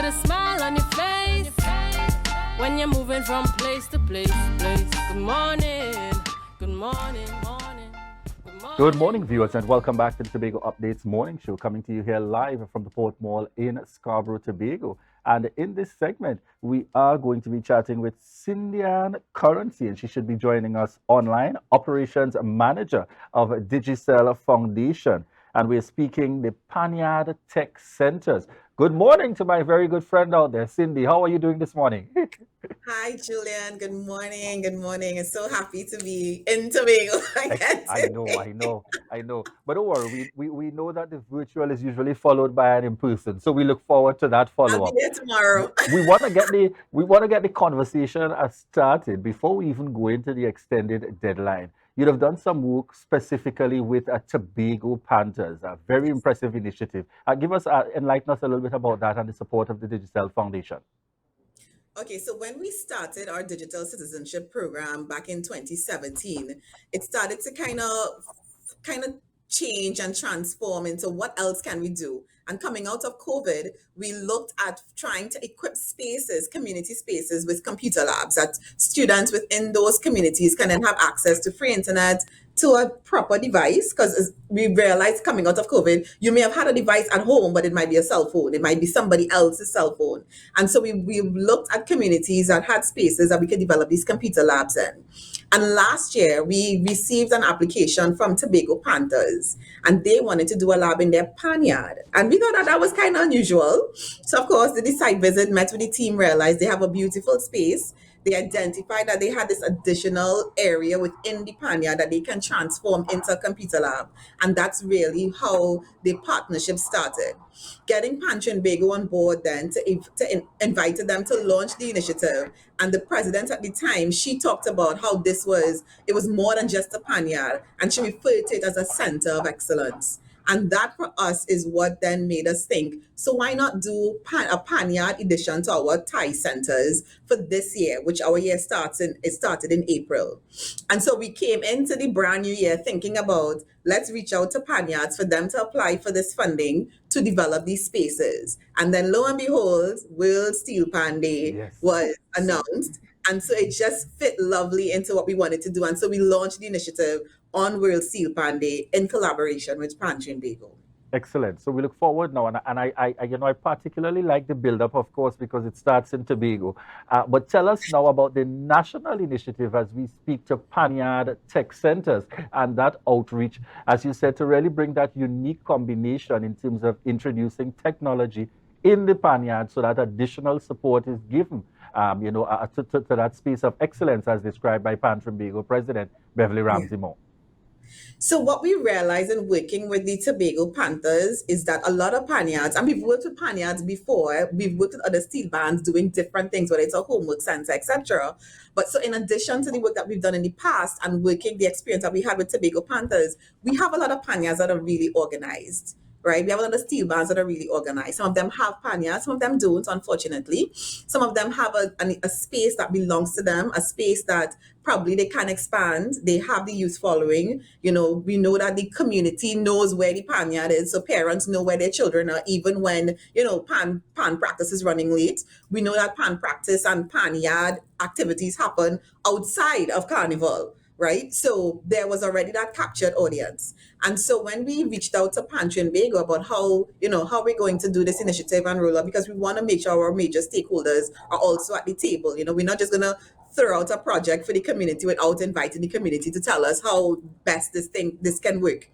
with a smile on your face when you're moving from place to place. Good morning, good morning, morning. Good morning, viewers, and welcome back to the Tobago Updates morning show, coming to you here live from the Port Mall in Scarborough, Tobago. And in this segment, we are going to be chatting with Cindian Currency, and she should be joining us online, Operations Manager of Digicel Foundation. And we're speaking the Panyard Tech Centers. Good morning to my very good friend out there, Cindy. How are you doing this morning? Hi, Julian. Good morning. Good morning. I'm so happy to be in Tobago again I today. know. But don't worry, we know that the virtual is usually followed by an in person. So we look forward to that I'll follow be up. there tomorrow. We want to get the conversation started before we even go into the extended deadline. You'd have done some work specifically with a Tobago Panthers, a very impressive initiative. Give us enlighten us a little bit about that and the support of the Digicel Foundation. Okay, so when we started our digital citizenship program back in 2017, it started to kind of change and transform into what else can we do. And coming out of COVID, we looked at trying to equip spaces, community spaces, with computer labs that students within those communities can then have access to free internet, to a proper device, because we realized coming out of COVID, you may have had a device at home, but it might be a cell phone. It might be somebody else's cell phone. And so we looked at communities that had spaces that we could develop these computer labs in. And last year, we received an application from Tobago Panthers, and they wanted to do a lab in their panyard. And we thought that was kind of unusual. So, of course, did the site visit, met with the team, realized they have a beautiful space. They identified that they had this additional area within the panyard that they can transform into a computer lab. And that's really how the partnership started. Getting Pancho and Bago on board then invited them to launch the initiative. And the president at the time, she talked about how it was more than just a panyard, and she referred to it as a center of excellence. And that for us is what then made us think, so why not do a panyard edition to our Thai centers for this year, which our year started in April. And so we came into the brand new year thinking about, let's reach out to panyards for them to apply for this funding to develop these spaces. And then lo and behold, World Steel Pan Day Yes. was announced. And so it just fit lovely into what we wanted to do. And so we launched the initiative on World Steel Pan Day in collaboration with Pancho and Bago. Excellent. So we look forward now, and I particularly like the build-up, of course, because it starts in Tobago. But tell us now about the national initiative as we speak to Panyard Tech Centers and that outreach, as you said, to really bring that unique combination in terms of introducing technology in the Panyard so that additional support is given, to that space of excellence as described by Pan from Bago President Beverly Ramsey Moore. So what we realized in working with the Tobago Panthers is that a lot of panyards, and we've worked with panyards before, we've worked with other steel bands doing different things, whether it's a homework center, etc. But so in addition to the work that we've done in the past and working the experience that we had with Tobago Panthers, we have a lot of panyards that are really organized. Right? We have a lot of steel bands that are really organized. Some of them have panyards, some of them don't, unfortunately. Some of them have a space that belongs to them, a space that probably they can expand. They have the youth following. We know that the community knows where the panyard is, so parents know where their children are, even when, pan practice is running late. We know that pan practice and panyard activities happen outside of Carnival. Right? So there was already that captured audience. And so when we reached out to Pancho and Bago about how we're going to do this initiative and roll out, because we want to make sure our major stakeholders are also at the table. We're not just going to throw out a project for the community without inviting the community to tell us how best this can work.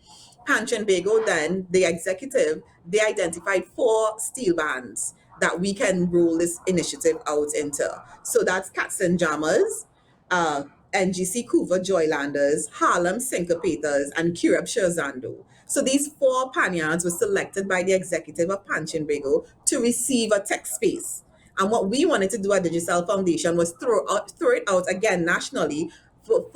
Pancho and Bago, then, the executive, they identified 4 steel bands that we can roll this initiative out into. So that's Cats and Jammers, NGC Couva Joylanders, Harlem Syncopators, and Curab Sherzando. So these 4 panyards were selected by the executive of Pancho and Bago to receive a tech space. And what we wanted to do at Digicel Foundation was throw it out again nationally for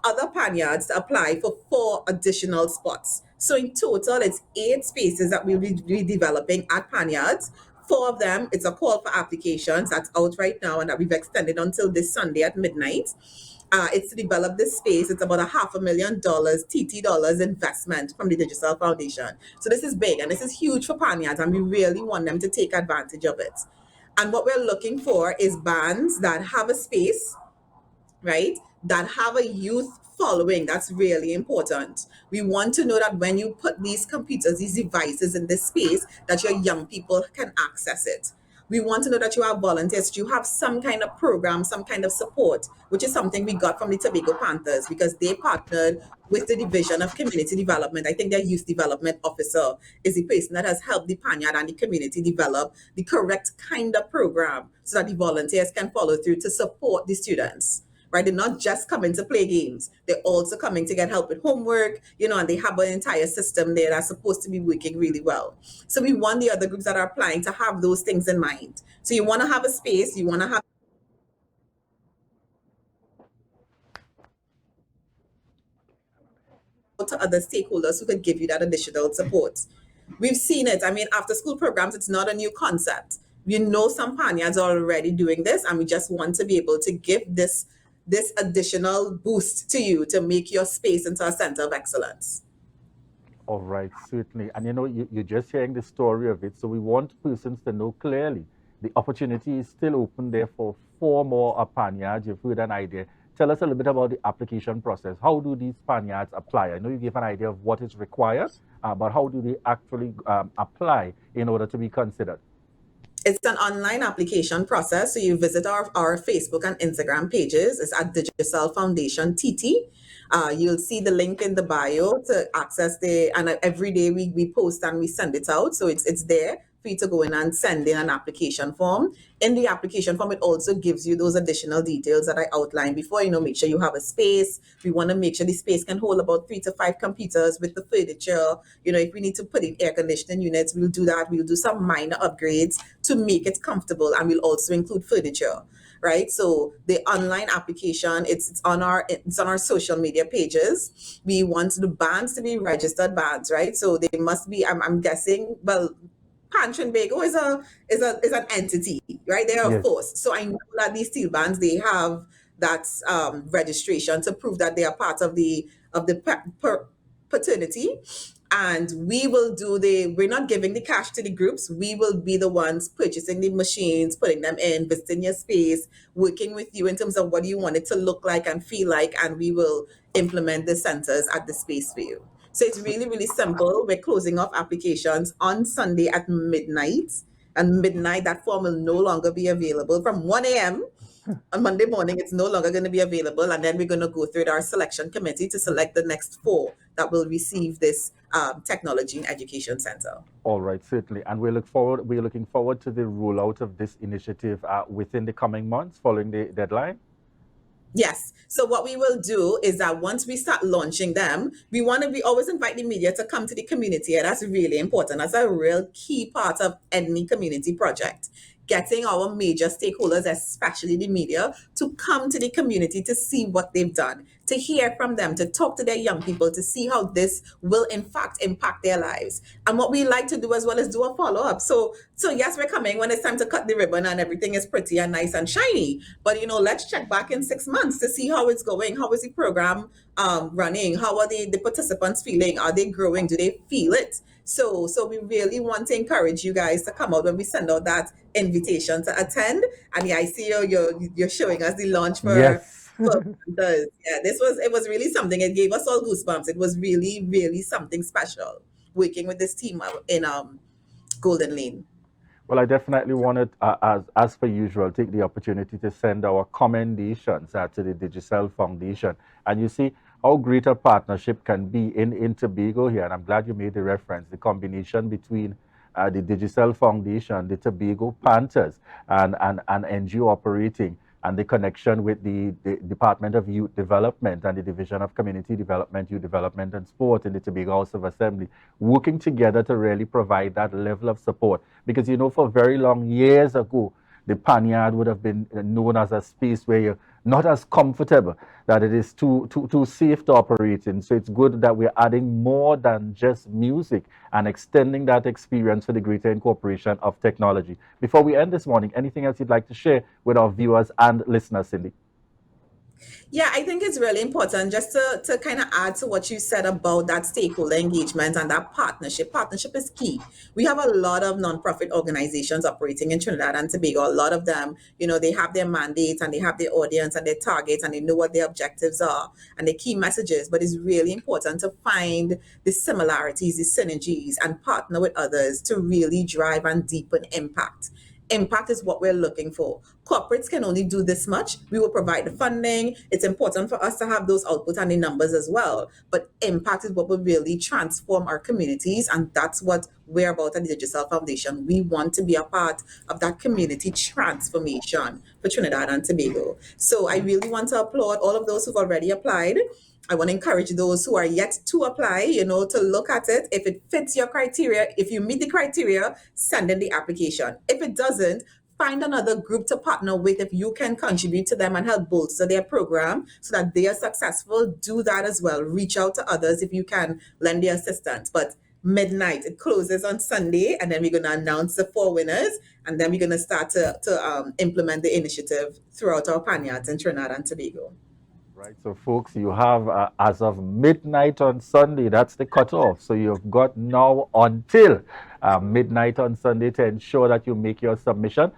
other panyards to apply for 4 additional spots. So in total, it's 8 spaces that we'll be developing at panyards. 4 of them, it's a call for applications that's out right now and that we've extended until this Sunday at midnight. It's to develop this space. It's about a $500,000 TT dollars investment from the Digicel Foundation. So this is big and this is huge for Panyards, and we really want them to take advantage of it. And what we're looking for is bands that have a space, right? That have a youth following. That's really important. We want to know that when you put these computers, these devices in this space, that your young people can access it. We want to know that you have volunteers, you have some kind of program, some kind of support, which is something we got from the Tobago Panthers because they partnered with the Division of Community Development. I think their youth development officer is the person that has helped the Panyard and the community develop the correct kind of program so that the volunteers can follow through to support the students. Right? They're not just coming to play games. They're also coming to get help with homework, and they have an entire system there that's supposed to be working really well. So we want the other groups that are applying to have those things in mind. So you want to have a space, you want to have to other stakeholders who could give you that additional support. We've seen it. I mean, after school programs, it's not a new concept. Some Panyards are already doing this, and we just want to be able to give this additional boost to you to make your space into a center of excellence. All right, certainly. And you're just hearing the story of it. So we want persons to know clearly the opportunity is still open there for 4 more Panyards. You've heard an idea. Tell us a little bit about the application process. How do these Panyards apply? I know you gave an idea of what is required, but how do they actually apply in order to be considered? It's an online application process. So you visit our Facebook and Instagram pages. It's at Digicel Foundation TT. You'll see the link in the bio to access and every day we post and we send it out. So it's there for you to go in and send in an application form. In the application form, it also gives you those additional details that I outlined before. Make sure you have a space. We want to make sure the space can hold about 3 to 5 computers with the furniture. If we need to put in air conditioning units, we'll do that. We'll do some minor upgrades to make it comfortable, and we'll also include furniture. Right, so the online application, it's on our social media pages. We want the bands to be registered bands, right? So they must be. I'm guessing. Well, Tobago is an entity, right? They are a force. So I know that these steel bands, they have that registration to prove that they are part of the paternity. And we're not giving the cash to the groups. We will be the ones purchasing the machines, putting them in, visiting your space, working with you in terms of what you want it to look like and feel like, and we will implement the centers at the space for you. So it's really, really simple. We're closing off applications on Sunday at midnight. And midnight, that form will no longer be available. From 1 a.m. on Monday morning, it's no longer going to be available. And then we're going to go through our selection committee to select the next 4 that will receive this technology and education center. All right, certainly. And we're looking forward to the rollout of this initiative within the coming months following the deadline. Yes. So what we will do is that once we start launching them, we always invite the media to come to the community. And that's really important. That's a real key part of any community project. Getting our major stakeholders, especially the media, to come to the community to see what they've done, to hear from them, to talk to their young people, to see how this will in fact impact their lives. And what we like to do as well is do a follow-up. So yes, we're coming when it's time to cut the ribbon and everything is pretty and nice and shiny. But let's check back in 6 months to see how it's going. How is the program running? How are the participants feeling? Are they growing? Do they feel it? So we really want to encourage you guys to come out when we send out that invitation to attend. And yeah, I see you're showing us the launch for Panthers. Yeah, it was really something. It gave us all goosebumps. It was really, really something special working with this team in Golden Lane. Well, I definitely wanted, as per usual, take the opportunity to send our commendations to the Digicel Foundation. And you see how great a partnership can be in Tobago here. And I'm glad you made the reference, the combination between the Digicel Foundation, the Tobago Panthers, and NGO operating, and the connection with the Department of Youth Development and the Division of Community Development, Youth Development and Sport in the Tobago House of Assembly, working together to really provide that level of support. Because, for very long years ago, the Panyard would have been known as a space where you're not as comfortable, that it is too safe to operate in. So it's good that we're adding more than just music and extending that experience for the greater incorporation of technology. Before we end this morning, anything else you'd like to share with our viewers and listeners, Cindy? Yeah, I think it's really important just to kind of add to what you said about that stakeholder engagement and that partnership. Partnership is key. We have a lot of nonprofit organizations operating in Trinidad and Tobago. A lot of them, they have their mandates and they have their audience and their targets and they know what their objectives are and their key messages. But it's really important to find the similarities, the synergies, and partner with others to really drive and deepen impact. Impact is what we're looking for. Corporates can only do this much. We will provide the funding. It's important for us to have those outputs and the numbers as well. But impact is what will really transform our communities. And that's what we're about at the Digicel Foundation. We want to be a part of that community transformation for Trinidad and Tobago. So I really want to applaud all of those who've already applied. I want to encourage those who are yet to apply, to look at it. If it fits your criteria, if you meet the criteria, send in the application. If it doesn't, find another group to partner with. If you can contribute to them and help bolster their program so that they are successful, do that as well. Reach out to others if you can lend their assistance. But midnight, it closes on Sunday, and then we're going to announce the 4 winners, and then we're going to start to implement the initiative throughout our panyards in Trinidad and Tobago. Right, so folks, you have as of midnight on Sunday, that's the cutoff. So you've got now until midnight on Sunday to ensure that you make your submission.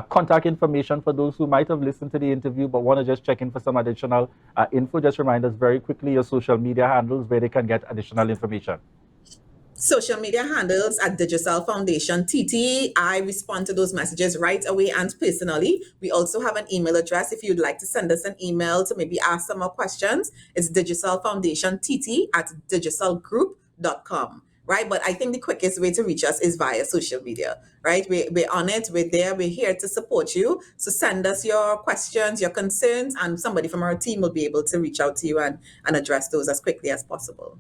Contact information for those who might have listened to the interview but want to just check in for some additional info. Just remind us very quickly your social media handles where they can get additional information. Social media handles at Digicel Foundation TT. I respond to those messages right away and personally. We also have an email address if you'd like to send us an email to maybe ask some more questions. It's Digicel Foundation TT at digicelgroup.com. Right? But I think the quickest way to reach us is via social media, right? We're on it, we're there, we're here to support you. So send us your questions, your concerns, and somebody from our team will be able to reach out to you and address those as quickly as possible.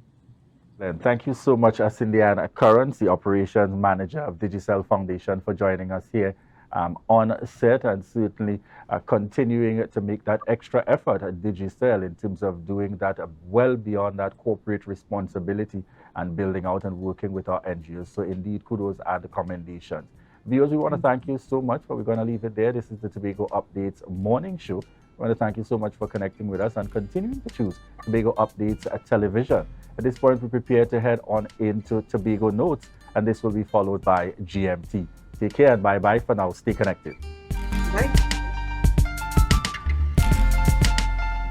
Thank you so much, Cindy-Ann Currens, the Operations Manager of Digicel Foundation, for joining us here on set and certainly continuing to make that extra effort at Digicel in terms of doing that well beyond that corporate responsibility and building out and working with our NGOs. So indeed, kudos and commendations. Viewers, we want to thank you so much, but we're going to leave it there. This is the Tobago Updates morning show. We want to thank you so much for connecting with us and continuing to choose Tobago Updates television. At this point, we prepare to head on into Tobago Notes, and this will be followed by GMT. Take care and bye-bye for now. Stay connected. Bye.